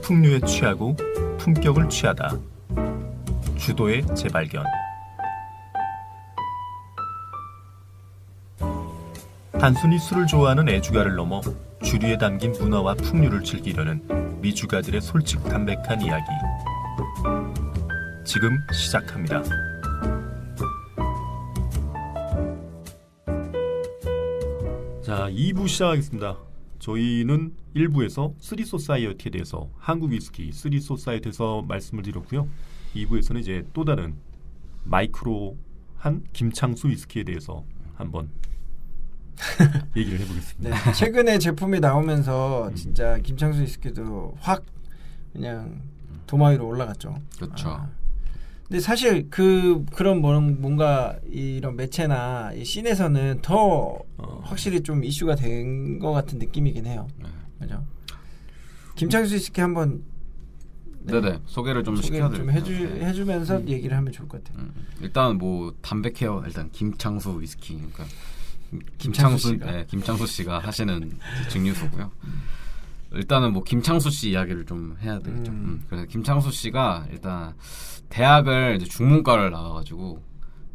풍류에 취하고 품격을 취하다. 주도의 재발견. 단순히 술을 좋아하는 애주가를 넘어 주류에 담긴 문화와 풍류를 즐기려는 미주가들의 솔직 담백한 이야기. 지금 시작합니다. 자, 2부 시작하겠습니다. 저희는 1부에서 쓰리소사이어티에 대해서 한국 위스키 쓰리소사이어티에서 말씀을 드렸고요. 2부에서는 이제 또 다른 마이크로한 김창수 위스키에 대해서 한번 얘기를 해보겠습니다. 네, 최근에 제품이 나오면서 진짜 김창수 위스키도 확 그냥 도마 위로 올라갔죠. 그렇죠. 근데 사실 그런 뭔가 이런 매체나 이 씬에서는 더 확실히 좀 이슈가 된 것 같은 느낌이긴 해요. 그죠? 김창수 위스키 한번 네네 소개를 좀 소개를 좀 시켜드릴게요. 해주면서 얘기를 하면 좋을 것 같아요. 일단 뭐 담백해요. 일단 김창수 위스키 그러니까 김창수 씨가 하시는 증류소고요. 일단은 뭐 김창수 씨 이야기를 좀 해야 되겠죠. 그래서 김창수 씨가 일단 대학을 이제 중문과를 나와가지고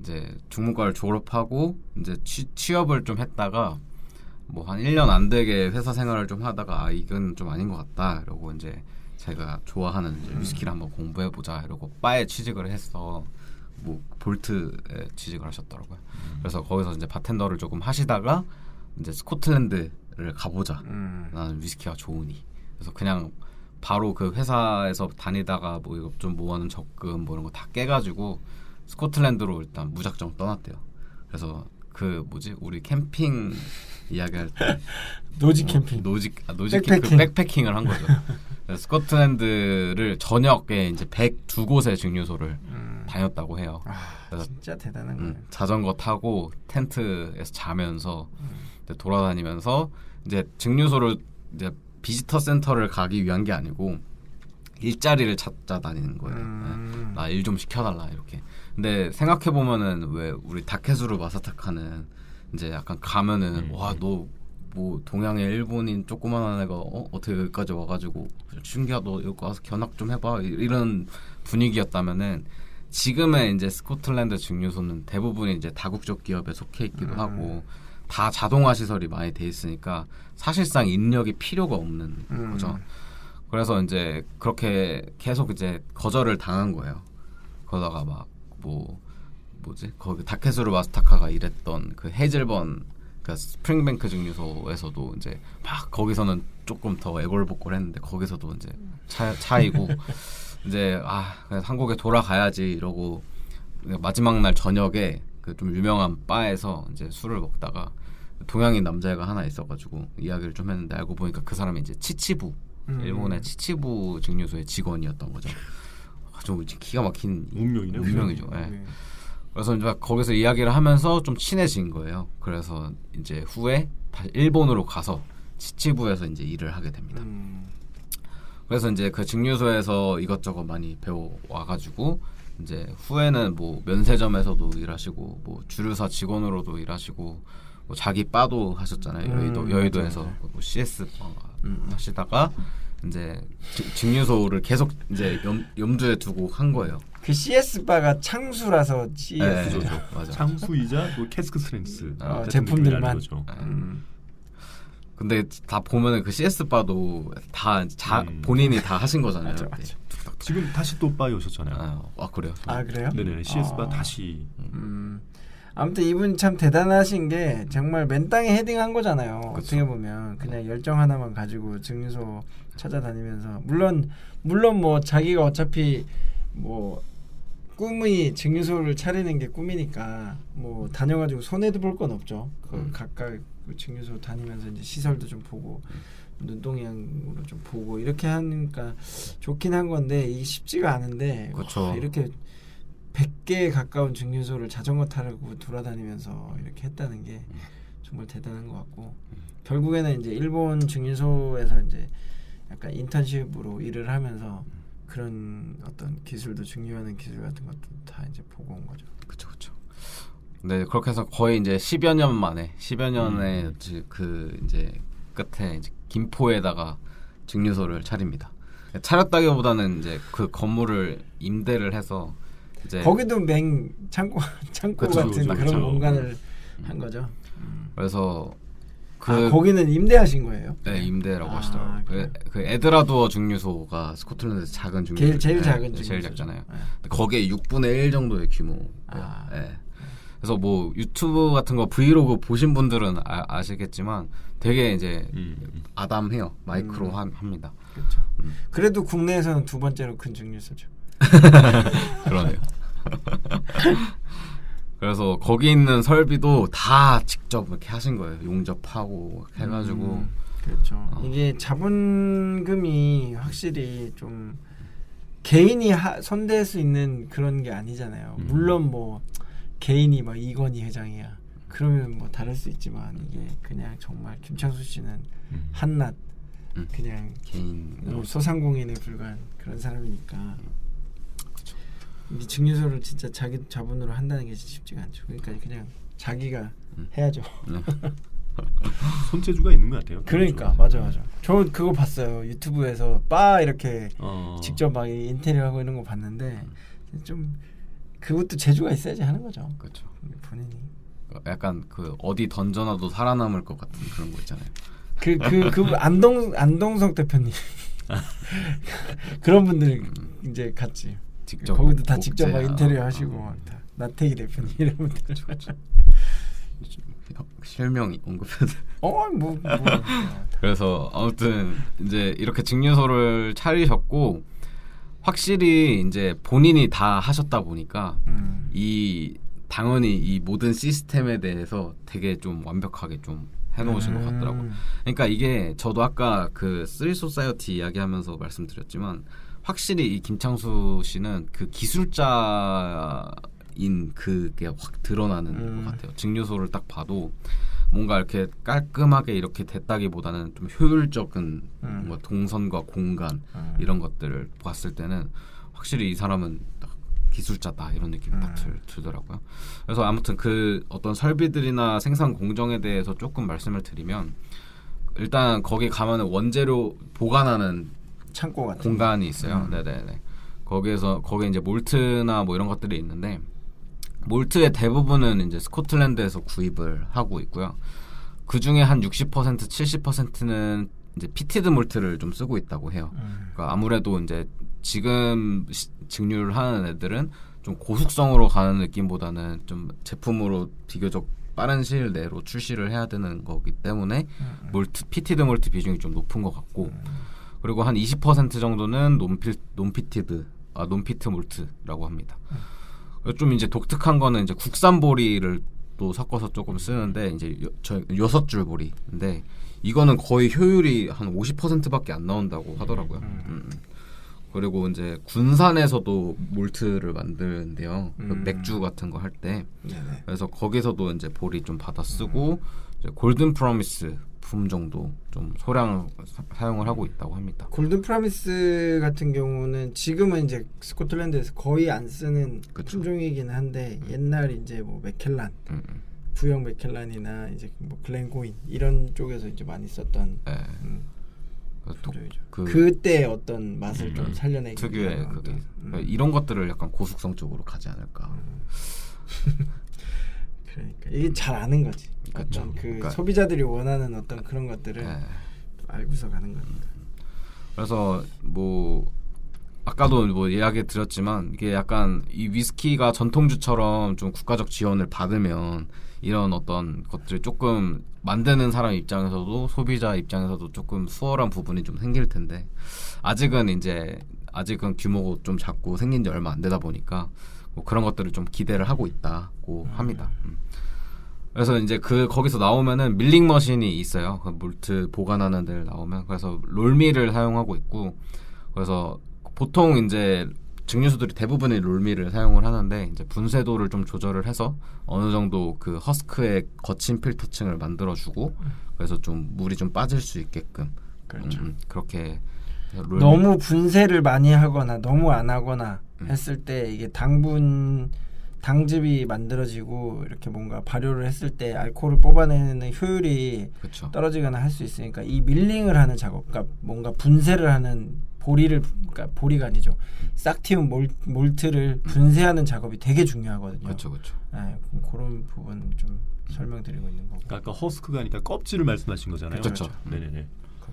이제 중문과를 졸업하고 이제 취업을 좀 했다가 뭐 한 1년 안 되게 회사 생활을 좀 하다가 이건 좀 아닌 것 같다 이러고 이제 제가 좋아하는 이제 위스키를 한번 공부해보자 이러고 바에 취직을 했어. 뭐 볼트에 취직을 하셨더라고요. 그래서 거기서 이제 바텐더를 조금 하시다가 이제 스코틀랜드를 가보자. 나는 위스키가 좋으니. 그래서 그냥 바로 그 회사에서 다니다가 뭐 이거 좀 모아놓은 적금 뭐 이런 거 다 깨가지고 스코틀랜드로 일단 무작정 떠났대요. 그래서 그 뭐지 우리 캠핑 이야기할 때 노지 캠핑, 백패킹. 백패킹을 한 거죠. 스코틀랜드를 전역에 이제 102곳의 증류소를 다녔다고 해요. 그래서 진짜 대단한 거예요. 자전거 타고 텐트에서 자면서 돌아다니면서 이제 증류소를 이제 비지터 센터를 가기 위한 게 아니고 일자리를 찾자 다니는 거예요. 나 일 좀 시켜달라 이렇게. 근데 생각해 보면은 왜 우리 다케수루 마사타카는 이제 약간 가면은 와 너 뭐 동양의 일본인 조그만한 애가 어떻게 여기까지 와가지고 준기야 너 여기 와서 견학 좀 해봐 이런 분위기였다면은 지금의 이제 스코틀랜드 증류소는 대부분이 이제 다국적 기업에 속해 있기도 하고 다 자동화 시설이 많이 돼 있으니까 사실상 인력이 필요가 없는 거죠. 그래서 이제 그렇게 계속 이제 거절을 당한 거예요. 그러다가 막 뭐지 거기 다케수루 마스타카가 일했던 그 헤즐번 그 스프링뱅크 증류소에서도 이제 막 거기서는 조금 더 애걸복걸했는데 거기서도 이제 차이고 이제 그냥 한국에 돌아가야지 이러고 마지막 날 저녁에 그 좀 유명한 바에서 이제 술을 먹다가 동양인 남자애가 하나 있어가지고 이야기를 좀 했는데 알고 보니까 그 사람이 이제 치치부 일본의 치치부 증류소의 직원이었던 거죠. 좀 기가 막힌 운명이죠. 네. 그래서 이제 거기서 이야기를 하면서 좀 친해진 거예요. 그래서 이제 후에 다시 일본으로 가서 치치부에서 이제 일을 하게 됩니다. 그래서 이제 그 증류소에서 이것저것 많이 배워 와가지고 이제 후에는 뭐 면세점에서도 일하시고 뭐 주류사 직원으로도 일하시고 뭐 자기 바도 하셨잖아요. 여의도에서 뭐 CS 바 하시다가 이제 증류소를 계속 이제 염두에 두고 한 거예요. 그 CS 바가 창수라서 CS 네, 맞아. 창수이자 뭐 캐스크 스트렝스 제품들만. 근데 다 보면은 그 CS 바도 다 본인이 다 하신 거잖아요. 맞아. 지금 다시 또 바에 오셨잖아요. 그래요? 그래요? 네네 CS 바 다시. 아무튼 이분 참 대단하신 게 정말 맨 땅에 헤딩한 거잖아요. 그쵸. 어떻게 보면 그냥 열정 하나만 가지고 증류소 찾아다니면서 물론 뭐 자기가 어차피 뭐 꿈이 증류소를 차리는 게 꿈이니까 뭐 다녀가지고 손해도 볼 건 없죠. 각각 그 증류소 다니면서 이제 시설도 좀 보고 눈동양으로 좀 보고 이렇게 하니까 좋긴 한 건데 이게 쉽지가 않은데 그렇죠. 이렇게 100개에 가까운 증류소를 자전거 타고 돌아다니면서 이렇게 했다는 게 정말 대단한 것 같고 결국에는 이제 일본 증류소에서 이제 약간 인턴십으로 일을 하면서 그런 어떤 기술도 증류하는 기술 같은 것도 다 이제 보고 온 거죠. 그렇죠. 네, 그렇게 해서 거의 이제 10여 년 만에 10여 년의 그 이제 끝에 이제 김포에다가 증류소를 차립니다. 차렸다기보다는 이제 그 건물을 임대를 해서 이제 거기도 창고 그쵸, 같은 그쵸, 그런 그쵸. 공간을 한 거죠. 그래서 거기는 임대하신 거예요? 네, 임대라고 아, 하시더라고요. 그래요? 그 에드라도어 중류소가 스코틀랜드에서 작은 중류소 제일 작은 제일 중류소죠. 작잖아요. 네. 근데 거기에 6분의 1 정도의 규모고요. 아. 네. 그래서 뭐 유튜브 같은 거 브이로그 보신 분들은 아시겠지만 되게 이제 아담해요. 마이크로 합니다. 그렇죠. 그래도 국내에서는 두 번째로 큰 중류소죠. 그러네요. 그래서 거기 있는 설비도 다 직접 이렇게 하신 거예요. 용접하고 이렇게 해가지고 그렇죠. 이게 자본금이 확실히 좀 개인이 손댈 수 있는 그런 게 아니잖아요. 물론 뭐 개인이 막 이건희 회장이야. 그러면 뭐 다를 수 있지만 이게 그냥 정말 김창수 씨는 한낱 그냥 개인 뭐 소상공인에 불과한 그런 사람이니까. 이 증류소를 진짜 자기 자본으로 한다는 게 쉽지가 않죠. 그러니까 그냥 자기가 해야죠. 손재주가 있는 것 같아요. 그러니까 맞아. 저 그거 봤어요. 유튜브에서 바 이렇게 직접 막 인테리어 하고 있는 거 봤는데 좀 그것도 재주가 있어야지 하는 거죠. 그렇죠. 본인이 약간 그 어디 던져놔도 살아남을 것 같은 그런 거 있잖아요. 그 안동석 대표님 그런 분들 이제 갔지. 직접 거기도 다 직접 막 목재야. 인테리어 하시고 막 다 나태기 대표님 이런 분들. 실명 언급해도 뭐. 그래서 아무튼 이제 이렇게 증류소를 차리셨고 확실히 이제 본인이 다 하셨다 보니까 이 당연히 이 모든 시스템에 대해서 되게 좀 완벽하게 좀 해놓으신 것 같더라고. 그러니까 이게 저도 아까 그 쓰리 소사이어티 이야기하면서 말씀드렸지만 확실히 이 김창수 씨는 그 기술자인 그게 확 드러나는 것 같아요. 증류소를 딱 봐도 뭔가 이렇게 깔끔하게 이렇게 됐다기보다는 좀 효율적인 뭐 동선과 공간 이런 것들을 봤을 때는 확실히 이 사람은 딱 기술자다 이런 느낌이 딱 들더라고요. 그래서 아무튼 그 어떤 설비들이나 생산 공정에 대해서 조금 말씀을 드리면 일단 거기 가면은 원재료 보관하는 창고 같은 공간이 있어요. 네네네. 거기에 이제 몰트나 뭐 이런 것들이 있는데 몰트의 대부분은 이제 스코틀랜드에서 구입을 하고 있고요. 그 중에 한 60% 70%는 이제 피티드 몰트를 좀 쓰고 있다고 해요. 그러니까 아무래도 이제 지금 증류를 하는 애들은 좀 고숙성으로 가는 느낌보다는 좀 제품으로 비교적 빠른 시일 내로 출시를 해야 되는 거기 때문에 피티드 몰트 비중이 좀 높은 것 같고 그리고 한 20% 정도는 논피트 몰트라고 합니다. 좀 이제 독특한 거는 이제 국산 보리를 또 섞어서 조금 쓰는데 이제 6줄 보리인데 이거는 거의 효율이 한 50%밖에 안 나온다고 하더라고요. 그리고 이제 군산에서도 몰트를 만드는데요. 그 맥주 같은 거 할 때. 그래서 거기서도 이제 보리 좀 받아 쓰고 이제 골든 프로미스 품종도 좀 소량 사용을 하고 있다고 합니다. 골든 프로미스 같은 경우는 지금은 이제 스코틀랜드에서 거의 안 쓰는 그쵸. 품종이긴 한데 옛날 이제 뭐 맥켈란, 부영 맥켈란이나 이제 뭐 글렌고인 이런 쪽에서 이제 많이 썼던 네. 품종이죠. 그때 어떤 맛을 좀 살려내기 특유의 위한 그게 어떤, 이런 것들을 약간 고숙성 쪽으로 가지 않을까. 그러니까 이게 잘 아는 거지. 그쵸. 어떤 그 그러니까 소비자들이 원하는 어떤 그런 것들을 네. 알고서 가는 거니까. 그래서 뭐 아까도 뭐 이야기 드렸지만 이게 약간 이 위스키가 전통주처럼 좀 국가적 지원을 받으면 이런 어떤 것들 조금 만드는 사람 입장에서도 소비자 입장에서도 조금 수월한 부분이 좀 생길 텐데 아직은 규모가 좀 작고 생긴 지 얼마 안 되다 보니까 뭐 그런 것들을 좀 기대를 하고 있다고 합니다. 그래서 이제 거기서 나오면은 밀링 머신이 있어요. 그 몰트 보관하는 데를 나오면 그래서 롤밀을 사용하고 있고 그래서 보통 이제 증류소들이 대부분의 롤밀을 사용을 하는데 이제 분쇄도를 좀 조절을 해서 어느 정도 그 허스크의 거친 필터층을 만들어주고 그래서 좀 물이 좀 빠질 수 있게끔 그렇죠. 그렇게 너무 분쇄를 많이 하거나 너무 안 하거나 했을 때 이게 당즙이 만들어지고 이렇게 뭔가 발효를 했을 때 알코올을 뽑아내는 효율이 그쵸. 떨어지거나 할 수 있으니까 이 밀링을 하는 작업, 그러니까 뭔가 분쇄를 하는 그러니까 보리가 아니죠. 싹틔운 몰트를 분쇄하는 작업이 되게 중요하거든요. 그렇죠, 그렇죠. 네, 그런 부분 좀 설명드리고 있는 거고. 그러니까 아까 허스크가 아니까 껍질을 말씀하신 거잖아요. 그렇죠. 네네네.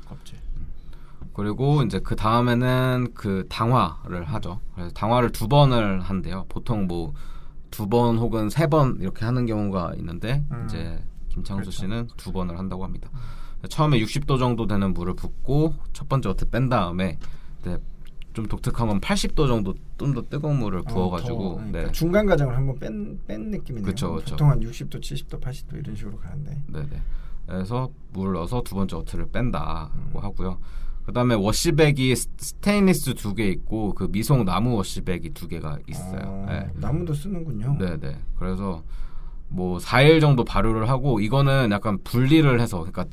껍질. 그리고 이제 그 다음에는 그 당화를 하죠. 그래서 당화를 2번을 한대요. 보통 뭐 2번 혹은 3번 이렇게 하는 경우가 있는데 이제 김창수 그렇죠. 씨는 2번을 한다고 합니다. 처음에 60도 정도 되는 물을 붓고 첫 번째 어트 뺀 다음에 네, 좀 독특한 건 80도 정도 좀 더 뜨거운 물을 부어가지고 그러니까 네. 중간 과정을 한번 뺀 느낌이네요. 그쵸, 그쵸. 보통 한 60도, 70도, 80도 이런 식으로 가는데. 네네. 그래서 물을 넣어서 2번째 어트를 뺀다고 하고요. 그 다음에 워시백이 스테인리스 2개 있고 그 미송 나무 워시백이 2개가 있어요. 네. 나무도 쓰는군요. 네네. 그래서 뭐 4일 정도 발효를 하고 이거는 약간 분리를 해서 그러니까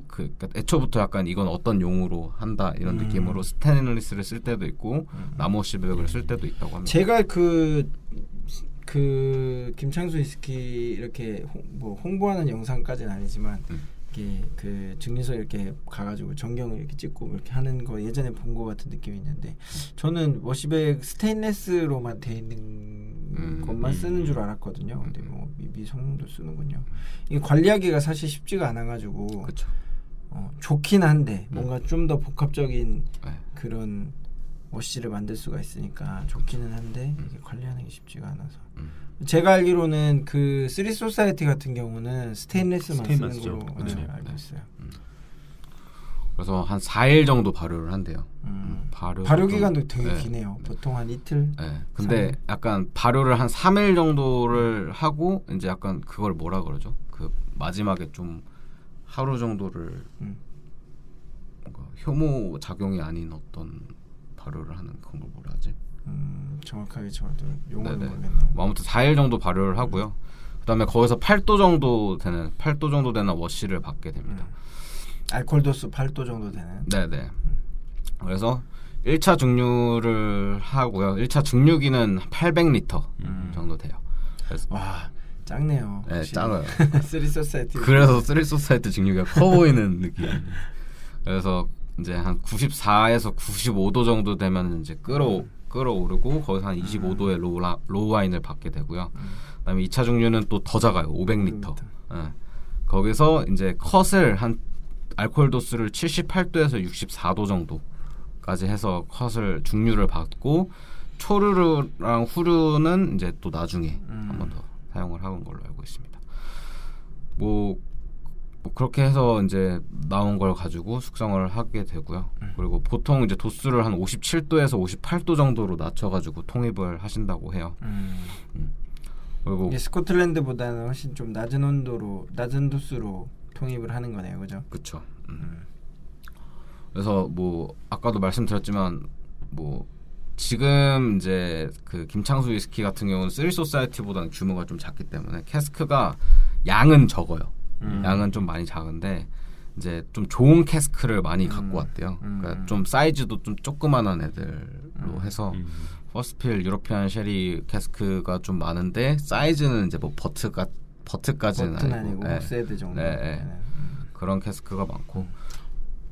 그러니까 애초부터 약간 이건 어떤 용으로 한다 이런 느낌으로 스테인리스를 쓸 때도 있고 나무 워시백을 쓸 때도 있다고 합니다. 제가 그 김창수 위스키 이렇게 홍보하는 영상까지는 아니지만 이렇게 그 증류소 이렇게 가가지고 전경을 이렇게 찍고 이렇게 하는 거 예전에 본 거 같은 느낌이 있는데 저는 워시백 스테인레스로만 돼 있는 것만 쓰는 줄 알았거든요. 근데 뭐 미성도 쓰는군요. 이게 관리하기가 사실 쉽지가 않아가지고 그렇죠. 좋긴 한데 뭔가 좀 더 복합적인 네. 그런 워시를 만들 수가 있으니까 좋기는 한데 이게 관리하는 게 쉽지가 않아서 제가 알기로는 그 쓰리 소사이어티 같은 경우는 스테인레스만 쓰는 쓰죠. 걸로 그렇죠. 알고 있어요. 그래서 한 4일 정도 발효를 한대요. 발효 기간도 되게 네. 기네요. 보통 한 이틀. 네. 근데 약간 발효를 한 3일 정도를 하고 이제 약간 그걸 뭐라 그러죠? 그 마지막에 좀 하루 정도를 뭔가 효모 작용이 아닌 어떤 발효를 하는 그런 걸 뭐라 하지? 정확하게 저도 용어를 네네. 모르겠네요. 뭐 아무튼 4일 정도 발효를 하고요. 그다음에 거기서 8도 정도 되는 워시를 받게 됩니다. 알코올 도수 8도 정도 되는. 네네. 그래서 1차 증류를 하고요. 1차 증류기는 800리터 정도 돼요. 그래서 와 작네요. 네, 확실히. 작아요. 쓰리 소사이어티. 그래서 쓰리 소사이트 증류기가 커 보이는 느낌. 그래서 이제 한 94에서 95도 정도 되면 이제 끓어오르고 거기서 한 25도의 로우 와인을 받게 되고요. 그다음에 2차 증류는 또 더 작아요. 500리터. 네. 거기서 이제 컷을 한 알코올 도수를 78도에서 64도 정도까지 해서 컷을 증류를 받고 초르르랑 후르는 이제 또 나중에 한 번 더 사용을 하는 걸로 알고 있습니다. 뭐 그렇게 해서 이제 나온 걸 가지고 숙성을 하게 되고요. 그리고 보통 이제 도수를 한 57도에서 58도 정도로 낮춰가지고 통입을 하신다고 해요. 그리고 이게 스코틀랜드보다는 훨씬 좀 낮은 도수로 통입을 하는 거네요, 그죠? 그렇죠. 그래서 뭐 아까도 말씀드렸지만 뭐 지금 이제 그 김창수 위스키 같은 경우는 쓰리 소사이어티보다는 규모가 좀 작기 때문에 캐스크가 양은 적어요. 양은 좀 많이 작은데 이제 좀 좋은 캐스크를 많이 갖고 왔대요. 그러니까 좀 사이즈도 좀 조그만한 애들로 해서 퍼스트필 유로피안 쉐리 캐스크가 좀 많은데 사이즈는 이제 뭐 버트까지는 아니고 네. 세드 정도. 네. 그런 캐스크가 많고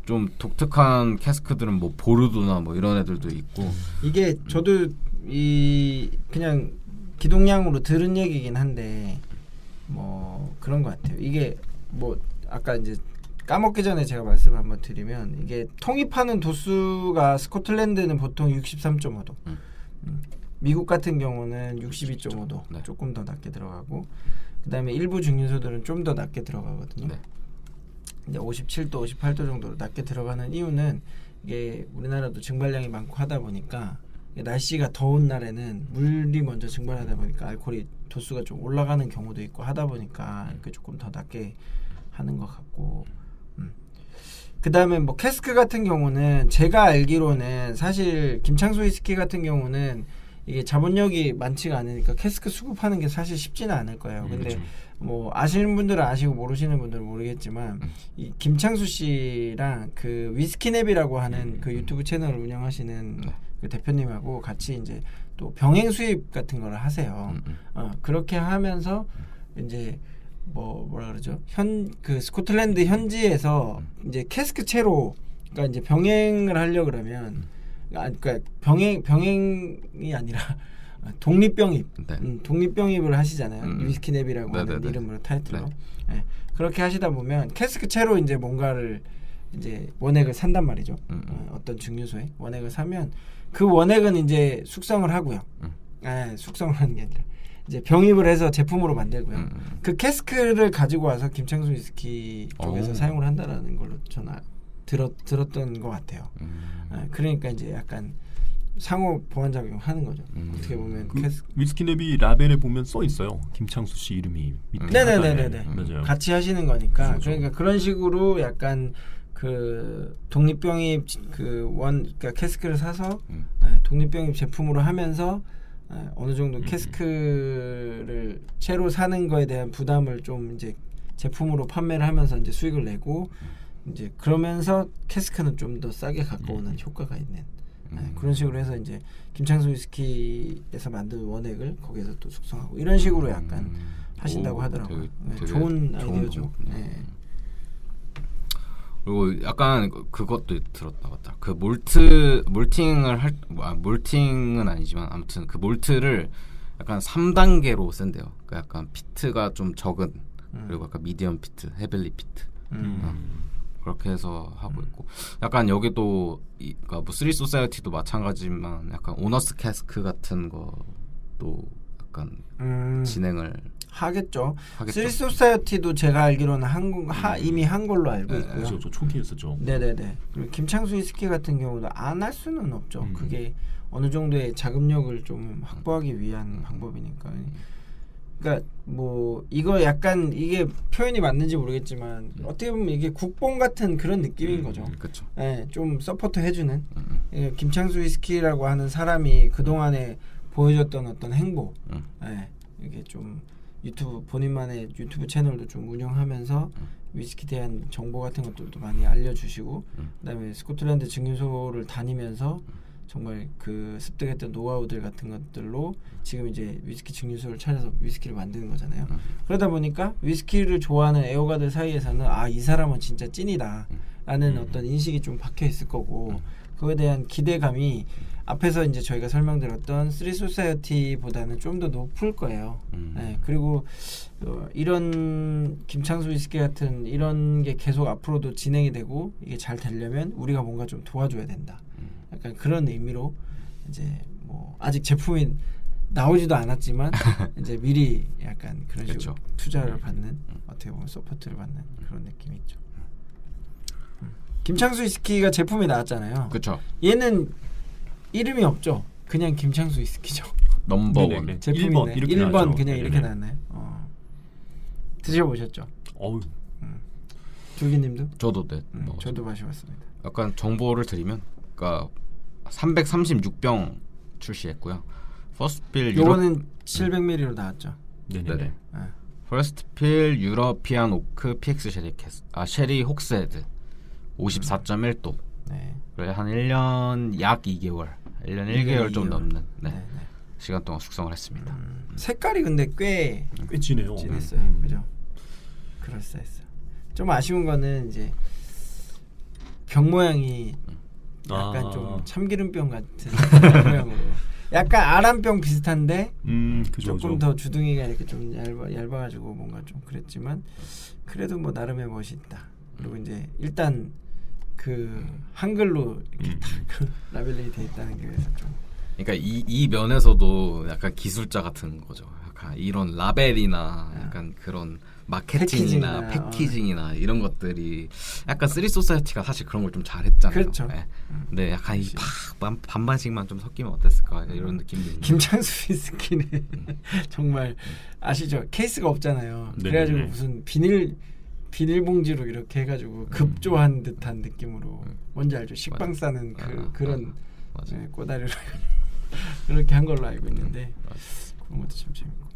좀 독특한 캐스크들은 뭐 보르도나 뭐 이런 애들도 있고 이게 저도 그냥 기동량으로 들은 얘기긴 한데 뭐 그런 것 같아요. 이게 뭐 아까 이제 까먹기 전에 제가 말씀을 한번 드리면 이게 통입하는 도수가 스코틀랜드는 보통 63.5도, 미국 같은 경우는 62.5도, 네. 조금 더 낮게 들어가고 그다음에 일부 증류소들은 좀 더 낮게 들어가거든요. 네. 이제 57도, 58도 정도로 낮게 들어가는 이유는 이게 우리나라도 증발량이 많고 하다 보니까 날씨가 더운 날에는 물이 먼저 증발하다 보니까 알코올이 도수가 좀 올라가는 경우도 있고 하다 보니까 이렇게 조금 더 낮게 하는 것 같고 그 다음에 뭐 캐스크 같은 경우는 제가 알기로는 사실 김창수 위스키 같은 경우는 이게 자본력이 많지가 않으니까 캐스크 수급하는 게 사실 쉽지는 않을 거예요. 근데 그렇죠. 뭐 아시는 분들은 아시고 모르시는 분들은 모르겠지만 이 김창수 씨랑 그 위스키냅이라고 하는 그 유튜브 채널을 운영하시는 그 대표님하고 같이 이제 또 병행 수입 같은 걸 하세요. 그렇게 하면서 이제 뭐라 그러죠? 그 스코틀랜드 현지에서 이제 캐스크 채로 그러니까 이제 병행을 하려 그러면 그러니까 병행이 아니라 독립병입. 네. 독립병입을 하시잖아요. 위스키냅이라고 하는 네네네. 이름으로 타이틀로. 네. 네. 그렇게 하시다 보면 캐스크 채로 이제 뭔가를 이제 원액을 산단 말이죠. 어떤 증류소에 원액을 사면 그 원액은 이제 숙성을 하고요. 숙성을 하는 게 아니라 이제 병입을 해서 제품으로 만들고요. 그 캐스크를 가지고 와서 김창수 위스키 쪽에서 오. 사용을 한다라는 걸로 저는 들었던 것 같아요. 그러니까 이제 약간 상호 보완 작용을 하는 거죠. 어떻게 보면 그 위스키냅이 라벨에 보면 써 있어요. 김창수 씨 이름이 밑에. 네네네네. 맞아요. 같이 하시는 거니까. 그렇죠. 그러니까 그런 식으로 약간 그 독립병입 그러니까 캐스크를 사서 독립병입 제품으로 하면서 어느 정도 캐스크를 채로 사는 거에 대한 부담을 좀 이제 제품으로 판매를 하면서 이제 수익을 내고 이제 그러면서 캐스크는 좀 더 싸게 가까우는 효과가 있는 그런 식으로 해서 이제 김창수 위스키에서 만든 원액을 거기에서 또 숙성하고 이런 식으로 약간 하신다고 하더라고요. 되게 좋은 아이디어죠. 거구나. 네. 그리고 약간 그것도 들었다 맞다. 그 몰팅은 아니지만 아무튼 그 몰트를 약간 3단계로 쓴대요. 그러니까 약간 피트가 좀 적은 그리고 약간 미디엄 피트, 헤빌리 피트. 그렇게 해서 하고 있고 약간 여기도 그러니까 뭐 쓰리 소사이어티도 마찬가지지만 약간 오너스 캐스크 같은 것도 약간 진행을 하겠죠. 하겠죠. 쓰리 소사이어티도 제가 알기로는 이미 한 걸로 알고 있고요. 그렇죠. 저 초기에 했었죠. 네네네. 그리고 김창수 위스키 같은 경우도 안 할 수는 없죠. 그게 어느 정도의 자금력을 좀 확보하기 위한 방법이니까. 그러니까 뭐 이거 약간 이게 표현이 맞는지 모르겠지만 어떻게 보면 이게 국뽕 같은 그런 느낌인 거죠. 그렇죠. 네, 좀 서포트 해주는 김창수 위스키라고 하는 사람이 그 동안에 보여줬던 어떤 행보, 이게 좀 본인만의 유튜브 채널도 좀 운영하면서 위스키 대한 정보 같은 것들도 많이 알려주시고 그다음에 스코틀랜드 증류소를 다니면서 정말 그 습득했던 노하우들 같은 것들로 지금 이제 위스키 증류소를 차려서 위스키를 만드는 거잖아요. 그러다 보니까 위스키를 좋아하는 애호가들 사이에서는 이 사람은 진짜 찐이다 라는 어떤 인식이 좀 박혀 있을 거고 그거에 대한 기대감이 앞에서 이제 저희가 설명드렸던 쓰리 소사이어티보다는 좀 더 높을 거예요. 네, 그리고 이런 김창수 위스키 같은 이런 게 계속 앞으로도 진행이 되고 이게 잘 되려면 우리가 뭔가 좀 도와줘야 된다. 약간 그런 의미로 이제 뭐 아직 제품이 나오지도 않았지만 이제 미리 약간 그런 식으로 그렇죠. 투자를 받는 어떻게 보면 서포트를 받는 그런 느낌이 있죠. 김창수 위스키가 제품이 나왔잖아요. 그렇죠. 얘는 이름이 없죠. 그냥 김창수 위스키죠. 넘버원. 네네. 제품이 1번 이렇게 1번 나왔죠. 그냥 네네. 이렇게 나왔나요? 드셔보셨죠? 어우, 줄기님도? 저도 네. 저도 마셔봤습니다. 약간 정보를 드리면, 그러니까 336병 출시했고요. 퍼스트필 요거는 700ml로 나왔죠. 네네. 퍼스트필 유러피안 오크 PX 쉐리 혹스헤드 54.1도. 네. 그래 한 1년 약 2개월, 1년 1개월 좀 2개월. 넘는 네. 시간 동안 숙성을 했습니다. 색깔이 근데 꽤 꽤 진해요. 진했어요. 그죠? 그럴싸했어요. 좀 아쉬운 거는 이제 병 모양이 약간 좀 참기름병 같은 모양으로 약간 아람병 비슷한데 그죠. 조금 더 주둥이가 이렇게 좀 얇아가지고 뭔가 좀 그랬지만 그래도 뭐 나름의 멋이 있다. 그리고 이제 일단 그 한글로 이렇게 딱 라벨링이 돼 있다는 게 그래서 좀 그러니까 이 면에서도 약간 기술자 같은 거죠. 약간 이런 라벨이나 약간 그런 마케팅이나 패키징이나 이런 것들이 약간 쓰리 소사이어티가 사실 그런 걸 좀 잘했잖아요. 그렇죠. 네. 근데 약간 반반씩만 좀 섞이면 어땠을까 이런 느낌도 있는. 김창수 위스키는 정말 아시죠? 케이스가 없잖아요. 네네네. 그래가지고 무슨 비닐봉지로 이렇게 해가지고 급조한 듯한 느낌으로 뭔지 알죠? 식빵 싸는 그런 꼬다리로 그렇게 한 걸로 알고 있는데 그런 것도 참 재밌고.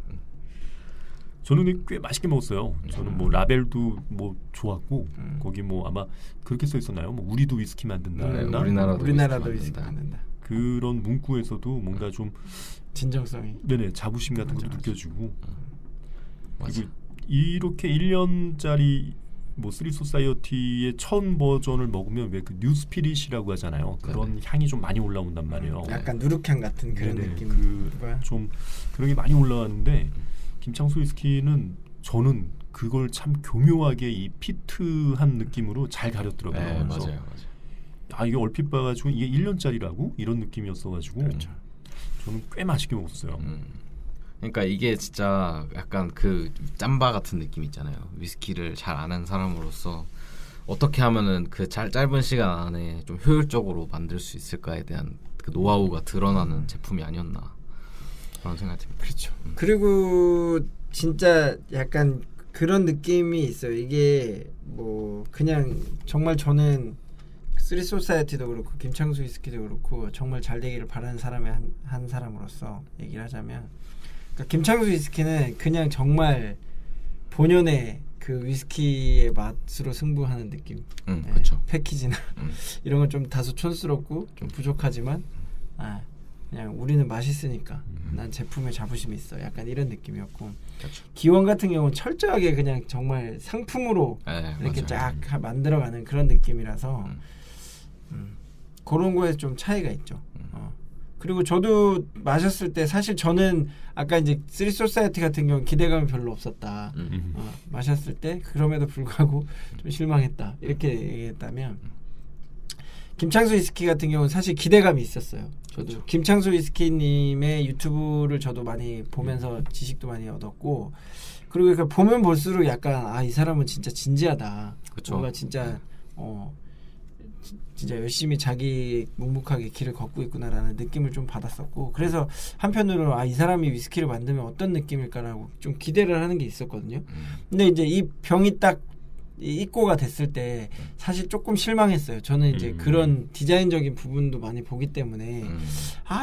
저는 꽤 맛있게 먹었어요. 저는 뭐 라벨도 뭐 좋았고 거기 뭐 아마 그렇게 써 있었나요? 뭐 우리도 위스키 만든다. 우리나라도 위스키 만든다. 그런 문구에서도 뭔가 좀 진정성이 자부심 같은 것도 느껴지고 맞아. 그리고 이렇게 1년짜리 뭐 쓰리 소사이어티의 처음 버전을 먹으면 왜 그 뉴 스피릿이라고 하잖아요. 그런 향이 좀 많이 올라온단 말이에요. 약간 누룩향 같은 그런 네네. 느낌. 좀 그런 게 많이 올라왔는데 김창수 위스키는 저는 그걸 참 교묘하게 이 피트한 느낌으로 잘 가렸더라고요. 네, 그래서 맞아요. 아 이게 얼핏 봐가지고 이게 1년짜리라고 이런 느낌이었어가지고 그렇죠. 저는 꽤 맛있게 먹었어요. 그러니까 이게 진짜 약간 그 짬바 같은 느낌 있잖아요. 위스키를 잘 아는 사람으로서 어떻게 하면은 그 짧은 시간 안에 좀 효율적으로 만들 수 있을까에 대한 그 노하우가 드러나는 제품이 아니었나 그런 생각이 듭니다. 그렇죠. 그리고 진짜 약간 그런 느낌이 있어요. 이게 뭐 그냥 정말 저는 쓰리 소사이어티도 그렇고 김창수 위스키도 그렇고 정말 잘 되기를 바라는 사람의 한 사람으로서 얘기를 하자면, 그러니까 김창수 위스키는 그냥 정말 본연의 그 위스키의 맛으로 승부하는 느낌. 그렇죠. 패키지나 이런 건 좀 다소 촌스럽고 좀 부족하지만 그냥 우리는 맛있으니까 난 제품에 자부심이 있어. 약간 이런 느낌이었고, 그렇죠. 기원 같은 경우는 철저하게 그냥 정말 상품으로 네, 이렇게 맞아요. 쫙 만들어가는 그런 느낌이라서 그런 거에 좀 차이가 있죠. 그리고 저도 마셨을 때 사실 저는 아까 이제 쓰리 소사이어티 같은 경우 기대감이 별로 없었다. 마셨을 때 그럼에도 불구하고 좀 실망했다. 이렇게 얘기했다면, 김창수 위스키 같은 경우는 사실 기대감이 있었어요. 저도 그렇죠. 김창수 위스키님의 유튜브를 저도 많이 보면서 지식도 많이 얻었고, 그리고 그 보면 볼수록 약간 이 사람은 진짜 진지하다. 그쵸. 뭔가 진짜 진짜 열심히 자기 묵묵하게 길을 걷고 있구나라는 느낌을 좀 받았었고, 그래서 한편으로 이 사람이 위스키를 만들면 어떤 느낌일까라고 좀 기대를 하는 게 있었거든요. 근데 이제 이 병이 딱 입고가 됐을 때 사실 조금 실망했어요. 저는 이제 그런 디자인적인 부분도 많이 보기 때문에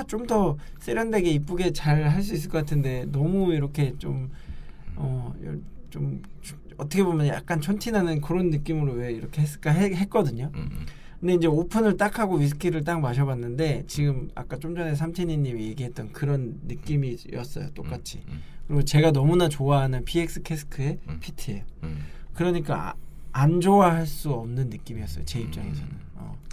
좀 더 세련되게 이쁘게 잘 할 수 있을 것 같은데 너무 이렇게 좀 어떻게 보면 약간 촌티나는 그런 느낌으로 왜 이렇게 했을까 했거든요. 근데 이제 오픈을 딱 하고 위스키를 딱 마셔봤는데 지금 아까 좀 전에 삼티니님이 얘기했던 그런 느낌이었어요. 똑같이. 그리고 제가 너무나 좋아하는 PX 캐스크의 피트예요. 그러니까 안 좋아할 수 없는 느낌이었어요. 제 입장에서는.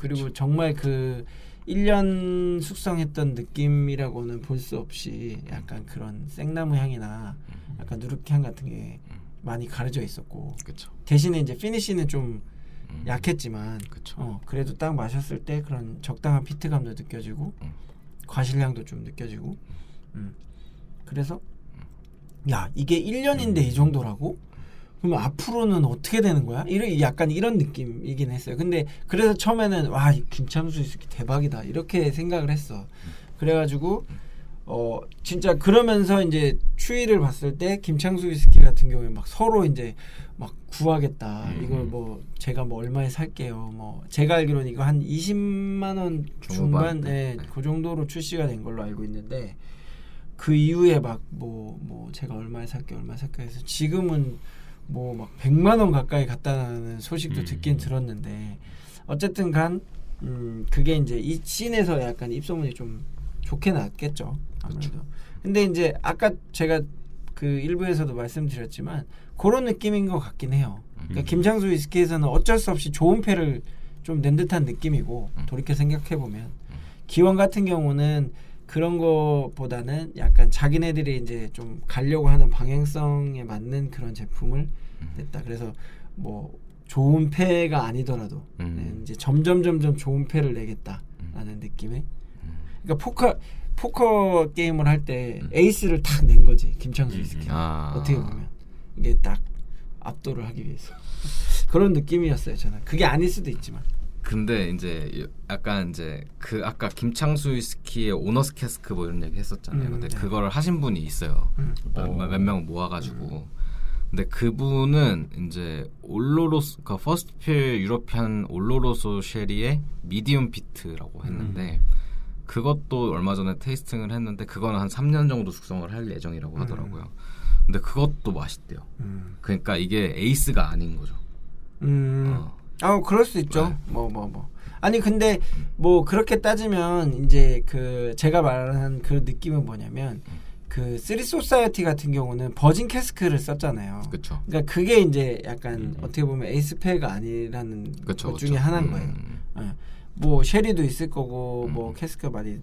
그리고 정말 그 1년 숙성했던 느낌이라고는 볼 수 없이 약간 그런 생나무 향이나 약간 누룩향 같은 게 많이 가려져 있었고, 그쵸. 대신에 이제 피니쉬는 좀 약했지만 그쵸. 그래도 딱 마셨을 때 그런 적당한 피트감도 느껴지고 과실향도 좀 느껴지고, 그래서 야 이게 1년인데 이 정도라고? 그러면 앞으로는 어떻게 되는 거야? 약간 이런 느낌이긴 했어요. 근데 그래서 처음에는 와 김창수 위스키 대박이다 이렇게 생각을 했어. 그래가지고 진짜 그러면서 이제 추이를 봤을 때 김창수 위스키 같은 경우에 막 서로 이제 막 구하겠다. 이걸 뭐 제가 뭐 얼마에 살게요. 뭐 제가 알기로는 이거 한 20만 원 중반 그 정도로 출시가 된 걸로 알고 있는데, 그 이후에 막 뭐 제가 얼마에 살게 해서 지금은 뭐 막 100만 원 가까이 갔다는 소식도 듣긴 들었는데, 어쨌든 간 그게 이제 이 씬에서 약간 입소문이 좀 좋게 났겠죠. 아무래도. 그렇죠. 근데 이제 아까 제가 그 일부에서도 말씀드렸지만 그런 느낌인 것 같긴 해요. 그러니까 김창수 위스키에서는 어쩔 수 없이 좋은 패를 좀 낸 듯한 느낌이고, 돌이켜 생각해 보면 기원 같은 경우는 그런 거보다는 약간 자기네들이 이제 좀 가려고 하는 방향성에 맞는 그런 제품을 냈다. 그래서 뭐 좋은 패가 아니더라도 이제 점점 좋은 패를 내겠다라는 느낌의. 그러니까 포커 게임을 할 때 에이스를 딱 낸 거지 김창수 위스키. 어떻게 보면 이게 딱 압도를 하기 위해서 그런 느낌이었어요. 저는 그게 아닐 수도 있지만. 근데 이제 약간 이제 그 아까 김창수 위스키의 오너스 캐스크 뭐 이런 얘기 했었잖아요. 근데 그거를 하신 분이 있어요. 몇 명 모아가지고. 근데 그분은 이제 올로로스, 그러니까 퍼스트필 유러피안 올로로소 쉐리의 미디움 피트라고 했는데, 그것도 얼마 전에 테이스팅을 했는데 그거는 한 3년 정도 숙성을 할 예정이라고 하더라고요. 근데 그것도 맛있대요. 그러니까 이게 에이스가 아닌 거죠. 그럴 수 있죠. 뭐. 아니 근데 뭐 그렇게 따지면 이제 그 제가 말한 그 느낌은 뭐냐면, 그 쓰리 소사이어티 같은 경우는 버진 캐스크를 썼잖아요. 그렇죠. 그러니까 그게 이제 약간 어떻게 보면 에이스페가 아니라는 그쵸, 것 중에 그쵸. 하나인 거예요. 예. 뭐 쉐리도 있을 거고 뭐 캐스크가 많이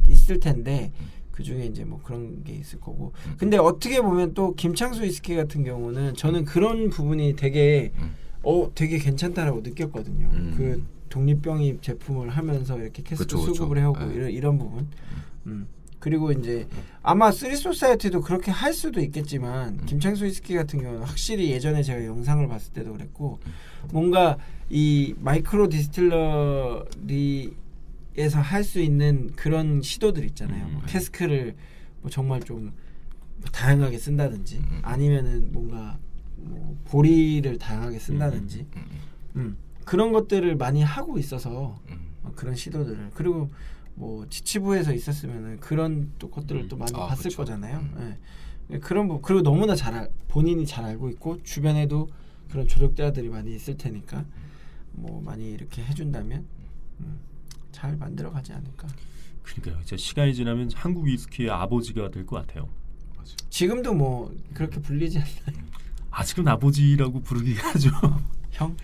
있을 텐데 그 중에 이제 뭐 그런 게 있을 거고. 근데 어떻게 보면 또 김창수 위스키 같은 경우는 저는 그런 부분이 되게 되게 괜찮다라고 느꼈거든요. 그 독립병입 제품을 하면서 이렇게 캐스크 그쵸, 그쵸. 수급을 해오고 네. 이런 부분. 그리고 이제 아마 쓰리 소사이어티도 그렇게 할 수도 있겠지만 김창수 위스키 같은 경우는 확실히 예전에 제가 영상을 봤을 때도 그랬고 뭔가 이 마이크로 디스틸러리에서 할 수 있는 그런 시도들 있잖아요. 뭐 캐스크를 뭐 정말 좀 다양하게 쓴다든지 아니면은 뭔가 뭐 보리를 다양하게 쓴다든지 그런 것들을 많이 하고 있어서 그런 시도들을 그리고 뭐 지치부에서 있었으면은 그런 또 것들을 또 많이 봤을 그쵸. 거잖아요. 예. 그런 부 그리고 너무나 본인이 잘 알고 있고 주변에도 그런 조력자들이 많이 있을 테니까 뭐 많이 이렇게 해준다면 잘 만들어가지 않을까. 그러니까요. 이제 시간이 지나면 한국 위스키의 아버지가 될 것 같아요. 지금도 뭐 그렇게 불리지 않나요? 아직은 아버지라고 부르기가 하죠. 형?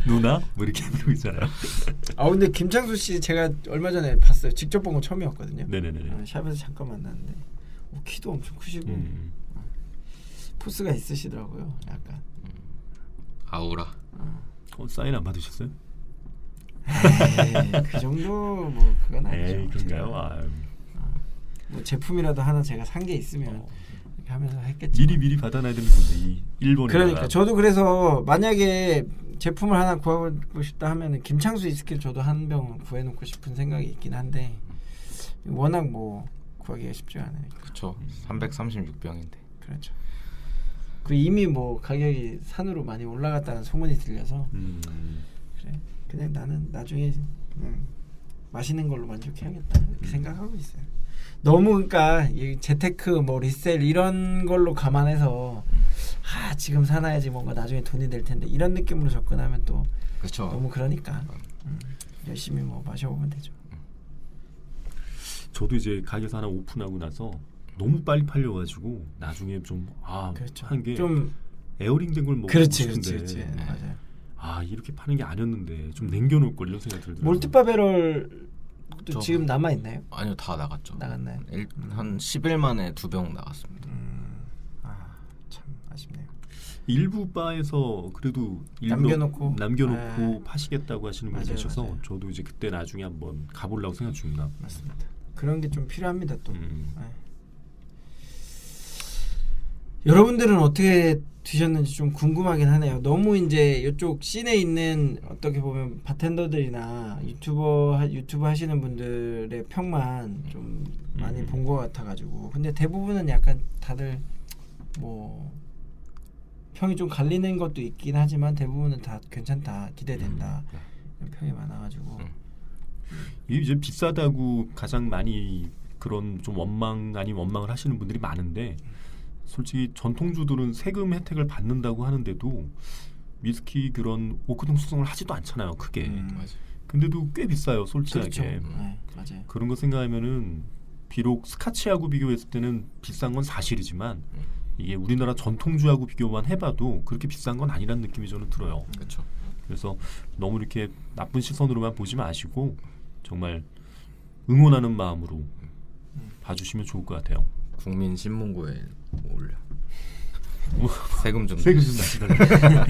누나? 뭐 이렇게 부르고 있잖아요. 아 근데 김창수 씨 제가 얼마 전에 봤어요. 직접 본 건 처음이었거든요. 네네네. 샵에서 잠깐 만났는데 키도 엄청 크시고 포스가 있으시더라고요. 약간. 아우라. 사인 안 받으셨어요? 에이, 그 정도 뭐 그건 아니죠. 에이, 그런가요? 아유. 뭐 제품이라도 하나 제가 산 게 있으면 이렇게 하면서 했겠지. 미리 받아놔야 되는 건데 이 일본에. 그러니까 저도 그래서 만약에 제품을 하나 구하고 싶다 하면은 김창수 위스키를 저도 한 병 구해놓고 싶은 생각이 있긴 한데 워낙 뭐 구하기가 쉽지 않으니까. 그렇죠. 336병인데. 그렇죠. 그 이미 뭐 가격이 산으로 많이 올라갔다는 소문이 들려서 그래 그냥 나는 나중에 맛있는 걸로 만족해야겠다 이렇게 생각하고 있어요. 너무 그러니까 이 재테크 뭐 리셀 이런 걸로 감안해서 지금 사놔야지 뭔가 나중에 돈이 될 텐데 이런 느낌으로 접근하면 또 그렇죠. 너무 그러니까 열심히 뭐 마셔보면 되죠. 저도 이제 가게에서 하나 오픈하고 나서 너무 빨리 팔려가지고 나중에 좀 그렇죠. 한 게 좀 에어링 된 걸 먹고 그렇지 싶은데 맞아요. 이렇게 파는 게 아니었는데 좀 남겨놓을 걸 이런 생각이 들더라고요. 몰트바베럴도 저- 지금 남아 있나요? 아니요, 다 나갔죠. 나갔나요? 한 10일 만에 2병 나갔습니다. 참 아쉽네요. 일부 바에서 그래도 남겨놓고. 남겨놓고 파시겠다고 하시는 분이 맞아요, 계셔서 맞아요. 저도 이제 그때 나중에 한번 가보려고 생각 중입니다. 맞습니다. 그런 게 좀 필요합니다 또. 네. 여러분들은 어떻게 드셨는지 좀 궁금하긴 하네요. 너무 이제 이쪽 씬에 있는 어떻게 보면 바텐더들이나 유튜브 하시는 분들의 평만 좀 많이 본 것 같아가지고 근데 대부분은 약간 다들 뭐 평이 좀 갈리는 것도 있긴 하지만 대부분은 다 괜찮다 기대된다 이런 평이 많아가지고 이게 이제 비싸다고 가장 많이 그런 좀 원망 아닌 원망을 하시는 분들이 많은데 솔직히 전통주들은 세금 혜택을 받는다고 하는데도 위스키 그런 오크동 숙성을 하지도 않잖아요, 크게. 맞아요. 근데도 꽤 비싸요, 솔직하게. 그렇죠. 네, 맞아요. 그런 거 생각하면은 비록 스카치하고 비교했을 때는 비싼 건 사실이지만 이게 우리나라 전통주하고 비교만 해봐도 그렇게 비싼 건 아니라는 느낌이 저는 들어요. 그렇죠. 그래서 너무 이렇게 나쁜 시선으로만 보지 마시고 정말 응원하는 마음으로 봐주시면 좋을 것 같아요. 국민 신문고에 올려. 세금 좀 세금 좀 나시달라.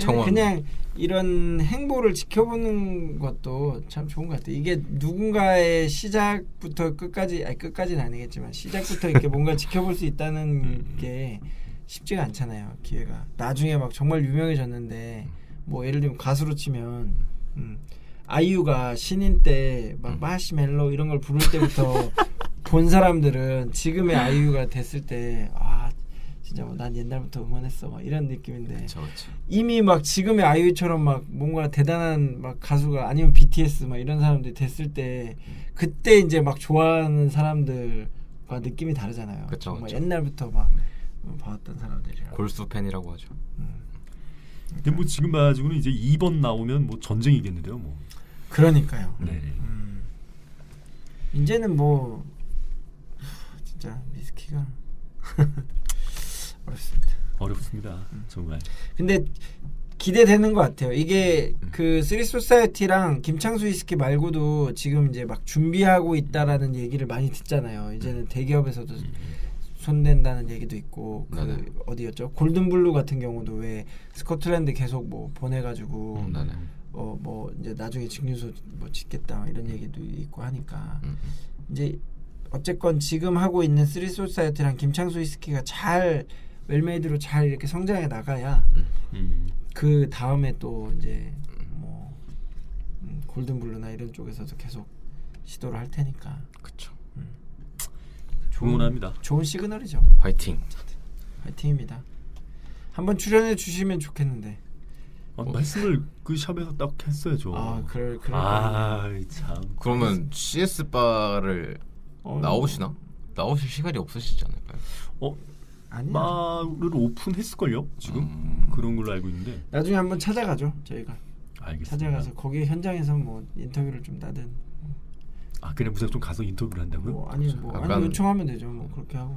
청원. 그냥 이런 행보를 지켜보는 것도 참 좋은 것 같아요. 이게 누군가의 시작부터 끝까지는 아니겠지만 시작부터 이렇게 뭔가 지켜볼 수 있다는 게 쉽지가 않잖아요. 기회가 나중에 막 정말 유명해졌는데 뭐 예를 들면 가수로 치면 아이유가 신인 때 막 마시멜로 이런 걸 부를 때부터 본 사람들은 지금의 아이유가 됐을 때 진짜 뭐 난 옛날부터 응원했어 막 이런 느낌인데 그렇죠. 이미 막 지금의 아이유처럼 막 뭔가 대단한 막 가수가 아니면 BTS 막 이런 사람들이 됐을 때 그때 이제 막 좋아하는 사람들과 느낌이 다르잖아요. 그쵸, 정말 그쵸. 옛날부터 막 봐왔던 사람들이랑. 골수 팬이라고 하죠. 근데 뭐 지금 봐가지고는 이제 2번 나오면 뭐 전쟁이겠는데요, 뭐. 그러니까요. 네. 이제는 뭐 진짜 위스키가 어렵습니다. 어렵습니다. 정말. 근데 기대되는 것 같아요. 이게 그 쓰리 소사이어티랑 김창수 위스키 말고도 지금 이제 막 준비하고 있다라는 얘기를 많이 듣잖아요. 이제는 대기업에서도 손댄다는 얘기도 있고 그 네네. 어디였죠? 골든블루 같은 경우도 왜 스코틀랜드 계속 뭐 보내가지고 네네. 뭐 이제 나중에 증류소 뭐 짓겠다 이런 얘기도 있고 하니까 이제 어쨌건 지금 하고 있는 쓰리 소사이어티랑 김창수 위스키가 잘 웰메이드로 잘 이렇게 성장해 나가야 그 다음에 또 이제 뭐 골든블루나 이런 쪽에서도 계속 시도를 할 테니까 그쵸. 응원합니다. 좋은 시그널이죠. 화이팅. 화이팅입니다. 한번 출연해 주시면 좋겠는데. 말씀을 그 샵에서 딱 했어야죠. 그럴 참. 그러면 CS 바를 나오실 시간이 없으시지 않을까요? 아니야. 바를 오픈했을걸요 지금 그런 걸로 알고 있는데. 나중에 한번 찾아가죠 저희가. 알겠습니다. 찾아가서 거기 현장에서 뭐 인터뷰를 좀 따든. 그냥 무조건 가서 인터뷰를 한다고요? 뭐 아니 약간 요청하면 되죠. 뭐 그렇게 하고.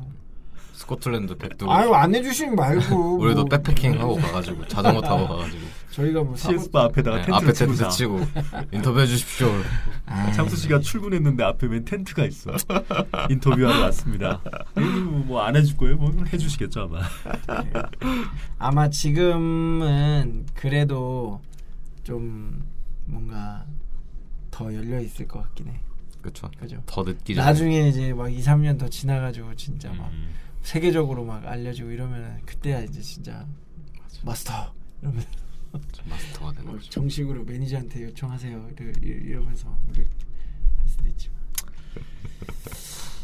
스코틀랜드 백두. 안 해주시면 말고. 우리도 뭐. 백패킹 하고 가가지고 자전거 타고 가가지고 저희가 뭐 CS4 앞에다가 텐트를 앞에 치고 텐트 자. 치고 인터뷰해 주십시오. 창수 씨가 출근했는데 앞에 웬 텐트가 있어. 인터뷰하러 왔습니다. 뭐 안 해줄 거예요? 뭐 해주시겠죠 아마. 아마 지금은 그래도 좀 뭔가 더 열려 있을 것 같긴 해. 그렇죠. 그죠. 더 늦기 전에. 나중에 이제 막 2, 3년 더 지나가지고 진짜 막 음. 세계적으로 막 알려지고 이러면 그때야 이제 진짜 마스터 이러면 마스터가 되는 거죠. 정식으로 매니저한테 요청하세요 이러면서 우리 할 수도 있지만.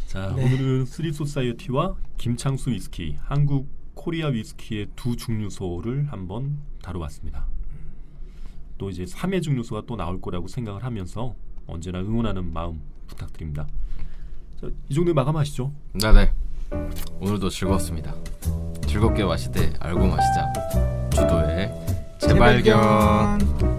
자 네. 오늘은 쓰리 소사이어티와 김창수 위스키, 한국 코리아 위스키의 두 증류소를 한번 다뤄봤습니다. 또 이제 3회 증류소가 또 나올 거라고 생각을 하면서 언제나 응원하는 마음 부탁드립니다. 자, 이 정도에 마감하시죠. 네네. 오늘도 즐거웠습니다. 즐겁게 마시되 알고 마시자. 주도의 재발견.